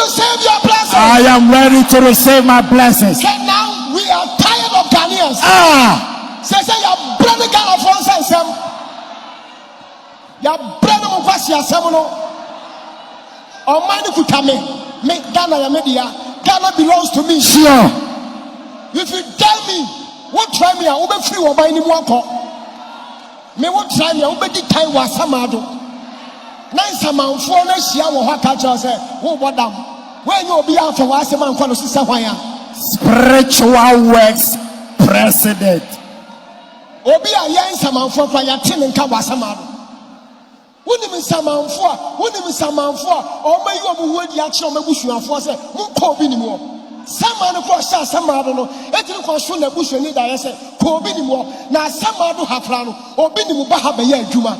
receive your blessings. I am ready to receive my blessings. Okay, now we are tired of Ghanaians. Say your brother Ghana for some. Your brother Mufasi Asamono. Or mine could come in. Make Ghana media. Ghana belongs to me. Sure. If you tell me, what try me, I will be free or buy any more. Me what try me, I will be time was Samado. Nice amount for next year, what catcher say, oh, what damn. When you'll be out for us, a man called Spiritual works president. Obi a young saman for fire tin and Kawasamado. Wouldn't saman for, or may you have wood yacho, my bush and force, who call anymore. Some man across some no, et you consume the bush and need I say, call anymore. Now some do have run, or Binim Baha Bayer Juma,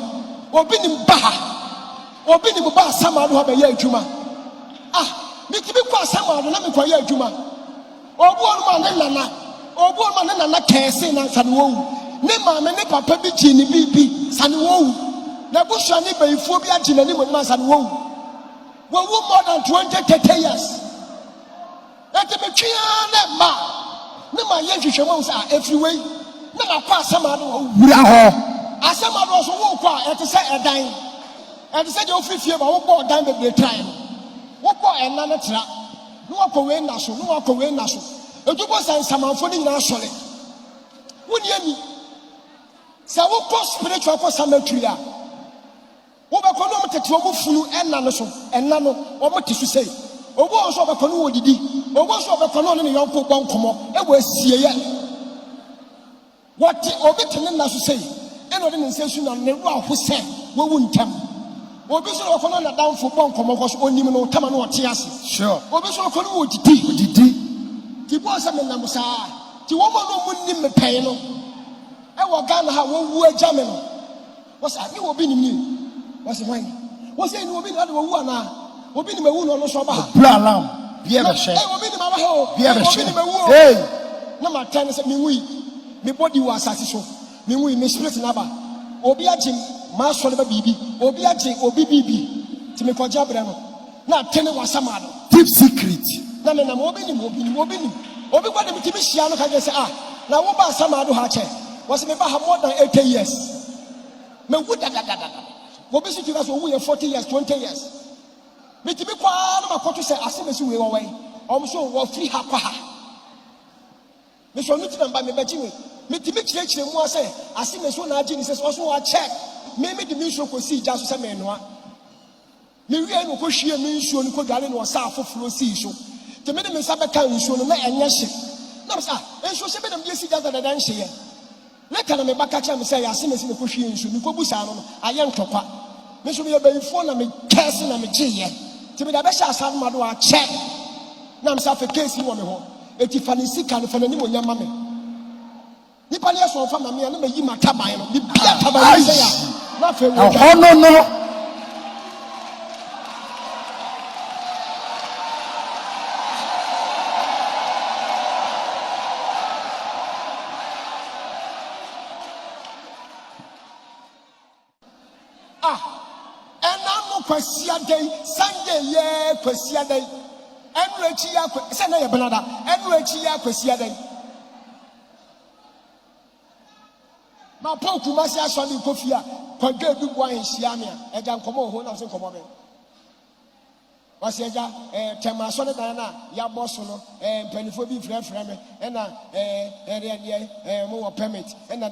or Binim Baha, or Binim Baha, some do have a year Juma. Ah, make me cross some other, let me call you Juma. Or one man and Nana, or one man and Nana can't say nothing. Ne mama ne papa bi gini bibi sane wo na busha ne bayifo bi agina ne mo sane wo more than 20-30 years that me twia na ma ye hwehwemo sa everywhere na ma kwa asamado wura ho asamado so wo kwa e te se edan e te se je ofifie ba wo kwa odan bebre try no wo kwa ena ne tra no wo kwa we na so edubo san samanfo ni nyina sole woni ani sa wo ko spiritual ko samatria wo be ko no mtete wo funu enna no so enna no wo mte su sei obo so be ko no wodidi obo so be ko no ne yonko bonkomo e wo asie ye what obi tene na so sei e no de ne nsesu na ne ru aho se wo wu ntam obi so ko no na danfo bonkomo ko so onim no tama no ote ase sure obi so ko no wodidi ti bo sa me na musa ti wo mo no munnim me pay no e wo Ghana ha wo wu agya me no wo sa ni obi nim ni wo se wan wo se ni obi na de wo wu ana obi ni mewu no so ba blue alarm bia be she obi ni ma ba ho bia be she obi ni mewu hey na ma tan se me wi me body wa asase so me wi me spirit na ba obi agye ma so le ba bibi obi agye obi bibi ti me ko jabre no na tene wa sama do deep secret na me na obi ni obi kwa de me ti me hia no ka je se na wo ba sama do ha che was me ba more than 80 years me would wo be situ so wo 40 years 20 years me ti me kwa na makoto say asemesi we wo wai o so wo free ha kwa ha me so no ti na ba me ba ji me ti me kire mu say asemesi na agi ni say so wo check me di me so ko si ja so say me noa me wi no ko hwie me nsuo no ko dwale no sa afoforo si so te me de me sa be kan nsuo no na enye hye na sa nsuo se be dem ye si ja da dan hye Leka na me baka cha me say asemesi me ko hwie nsu me ko busa no aye ntokwa me so me yebefo na me kese na me giye ti me da be sha asan ma do a check na me sa fe case ni wo me ho eti fa ni sika no fa na ni mo nyama me ni pa le so fa ma me na me yi mata ban no me bia taban say ya na fe wo no kwasia day Sunday ye kwasia day enu echi ya se na ye benada enu echi ya kwasia day ma poku ma se aso ni kofia kwadwa bi bua hia me a eja nkomo ho na so nkomo be wasi eja tema so ne dan na ya boss no mpanifo bi frefre me na mo wo permit na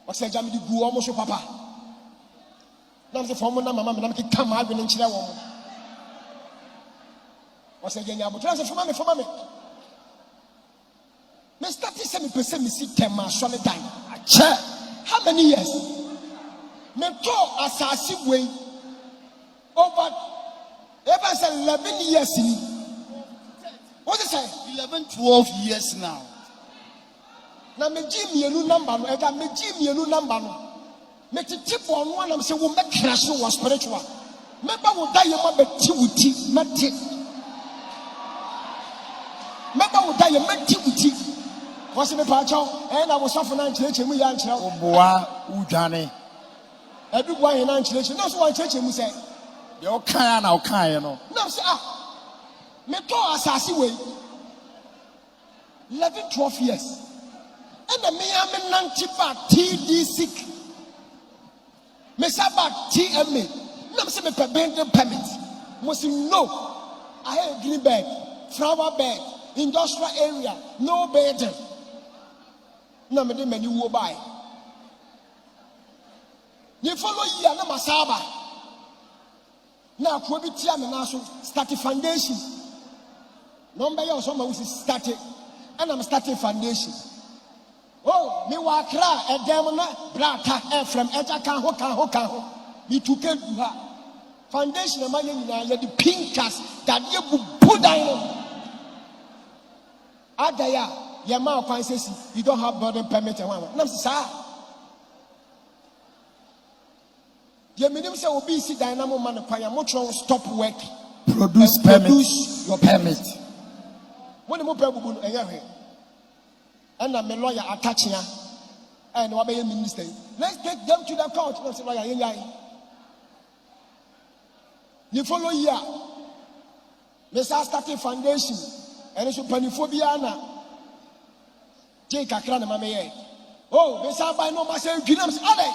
wasi eja me di gu o mo so papa na mse fomo na mama me na me kama adwe nchire wo mo wase genya abotra se foma me me start se me pese me si tema so ne dan ache how many years me to asasi wey over ever say 11 years ni what is say 11-12 years now na me ji mienu number no ega me ji mienu number no me titi for no am say wo make crash was spiritual me ba wo da ye ma beti wuti mate me ba wo da ye mati wuti was me pa chaw na wo sofo na nchirechemu mu ya nchira wo boa udwane edu boa ye na nchirechemu no so wa nchirechemu say ye o kan na o kan ye no say me to asase we 11-12 years and the me am nanti ba TDC me saba TMA na me pe bend permit must know I have green bed flower bed industrial area no bed na me de mani wo buy you follow year na masaba na ko bi tia me na so start foundation number ya so ma we start and I'm starting foundation. Oh, me wa kra edem na brata from eja kan ho me to ke du ha foundation na manya nyina ye the pinkers that ye bu dan no adaya ye ma kwan sesi you don't have building permit and one na say ye minim say obi si dan na mo man kwan ya mo tron stop work produce your permit when mo pay bubu enye hwe and na me lawyer attaching and what be minister let's take them to the court no say lawyer yai ni follow year me starting foundation and so paniphobia na je kakra na mama ye oh me say buy no ma say dwinam say ale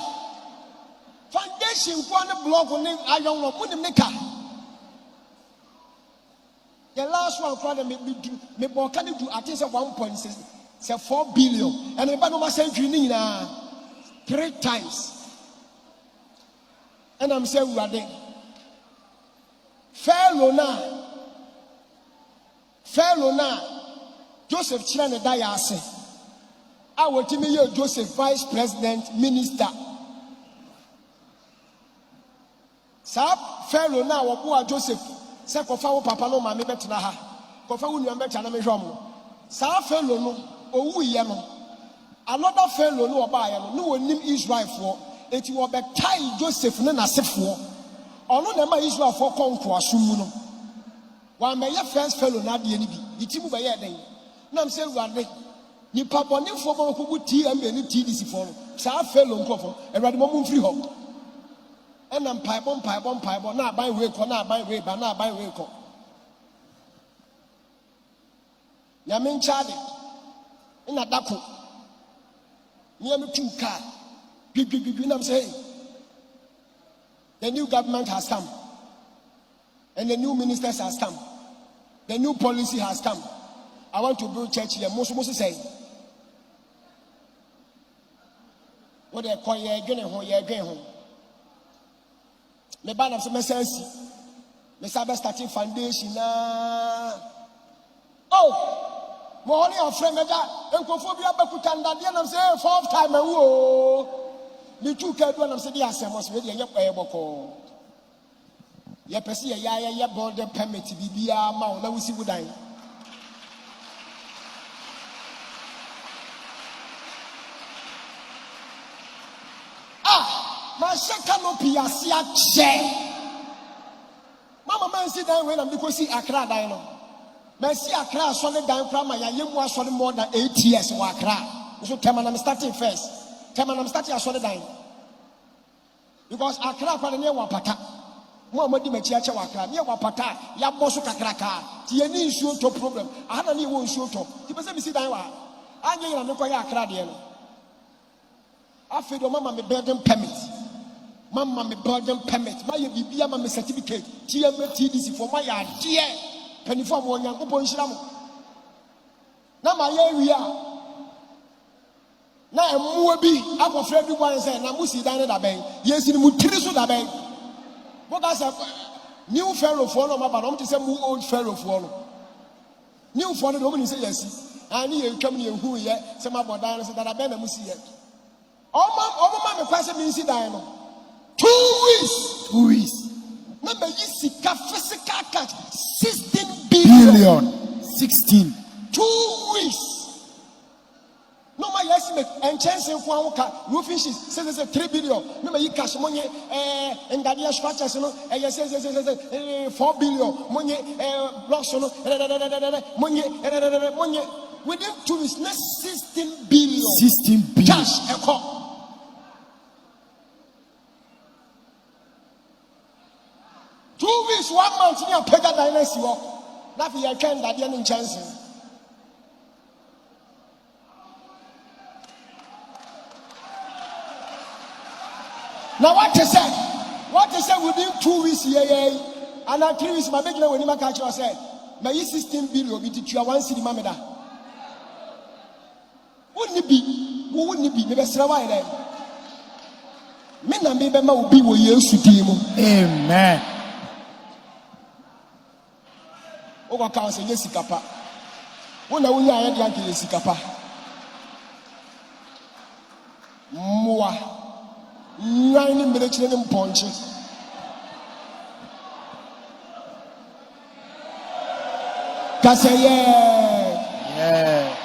foundation ko na block ni ayon no munim ne ka the last one for me boka ni do at least 1.6 say 4 billion and me ba no ma say dwini na 3 times and I'm say urade Fellow na Joseph Chirane Dayase I will tell you Joseph vice president minister Sab fellow na wo Joseph se kofa wo papa no ma me betena ha kofa wo nuam betana me hwom sa fellow no owu ye no another fellow no oba ye no wonim Israel for eti wo betai Joseph ne nasefo ono na ma Israel for konko asum no wa me ye first fellow na de ni bi itimu be ye den na mse wade ni papa ni fo bo ko buti am ni TDC for no sa fellow nkofo ewade mo mfiri ho and I'm pipe on na buy we ko na buy we ba na buy we ko ya men chade ina dako ni am tu car bibi na say the new government has come and the new ministers has come the new policy has come I want to build church here most say what they call ye gene ho me ban of some sense me sabe starting foundation na oh mo honey of friend me da enkophobia bakuta ndade na say 4th time awu me tu ka do na say dey asemos we dey ye boko ye pese ye ya border permit bibia ma na wusi budan ma canopy asia che mama man sit down when I'm because see Accra dan no man see Accra so le dan kra ma ya yemu aso more than 8 years wa Accra so time I'm starting first time I'm starting aso le dan because Accra kwa ne wa pata mo amadi machi ache wa Accra ne wa pata ya boso kakraka ti ye ni nsuo to problem ahana ne wo nsuo to ti pese mi sit down wa anye ira ne kwa ya Accra de no afedo mama me building permit Mama me building permit. My bibia mama certificate. TDC for my idea. Penny for one young people in Shiramu. Now my area. Now a Muabi, I'm afraid everyone say, Namusi down at bay. Yes, in Mutirisu da bay. What I said, new pharaoh for no mabam to say old pharaoh for new for the woman say yes. I need you come here who yet, some about down that I better musi yet. Oh, my question means it down. 2 weeks. Number Yisika physical cash 16 billion. 16. 2 weeks. No my estimate and chance in Kwaka roofing sheets says 3 billion. Number you cash money and Gadia structures no 4 billion money blocks no money within 2 weeks next 16 billion. 16 billion cash a call. Two weeks, 1 month, you pay that dynasty. na fi yɛ twɛn dadeɛ ne nkyɛnse. Na what is say within 2 weeks here and 3 weeks my big when you catch you say my 16 billion be to you 1 city mameda. Wouldn't it be never survive them. Men and baby will be with you to team. Amen. Over council Jessica Pa. When I will hear Yankee Jessica Pa. Moi. 9 minutes in punch. Cause yeah.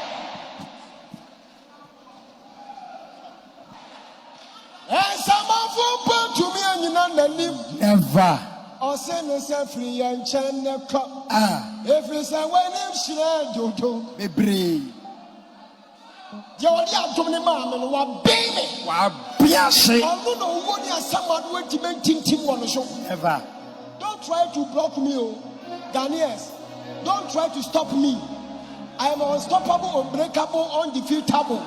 And someone for to me and you know Never. Or send yourself free and channel cup. If it's a wedding, she do. Be brave. You're the mom and what baby. Wow, Biashe. I don't know what you are someone who to make team on the show. Never. Don't try to block me, Ghanaians. Don't try to stop me. I am unstoppable, unbreakable, undefeatable,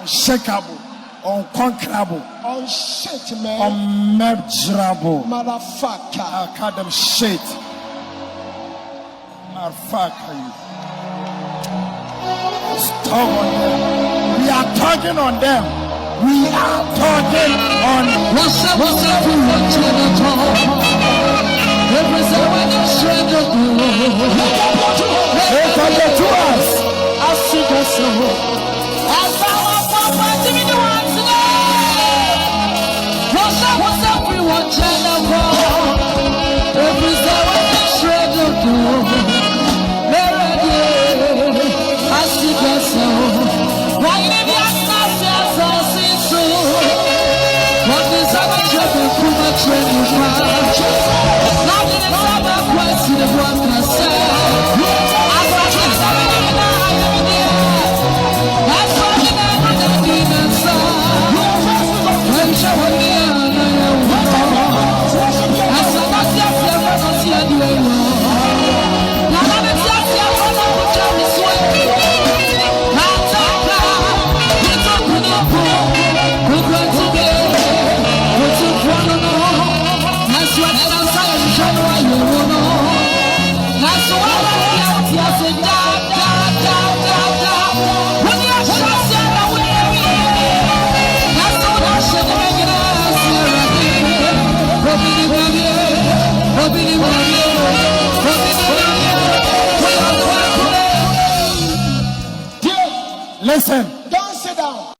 Unshakable, unconquerable, unshake, man, unmeasurable. motherfucker. I call them shit. Motherfucker, you. Stop on them. We are talking on them. We are talking on. What's up, watching the talk? Represent the stranger. They come to us. I see the soul. As our papa, me the ones today. What's up, watching the talk? Represent the stranger. I see the soul. Why you never ask us so? What is our trouble? Too much in now in the summer, question of what I say. As I can't say that's what you never did and saw. When showing me as I got your see a duel. Now I'm a taxi, I'm going to tell me sweet. That's all that. It's a good pool. We're going to be. What's in front of us? That's what I'm saying. That's why I said, when you're shot, that's what I should Listen. Don't sit down.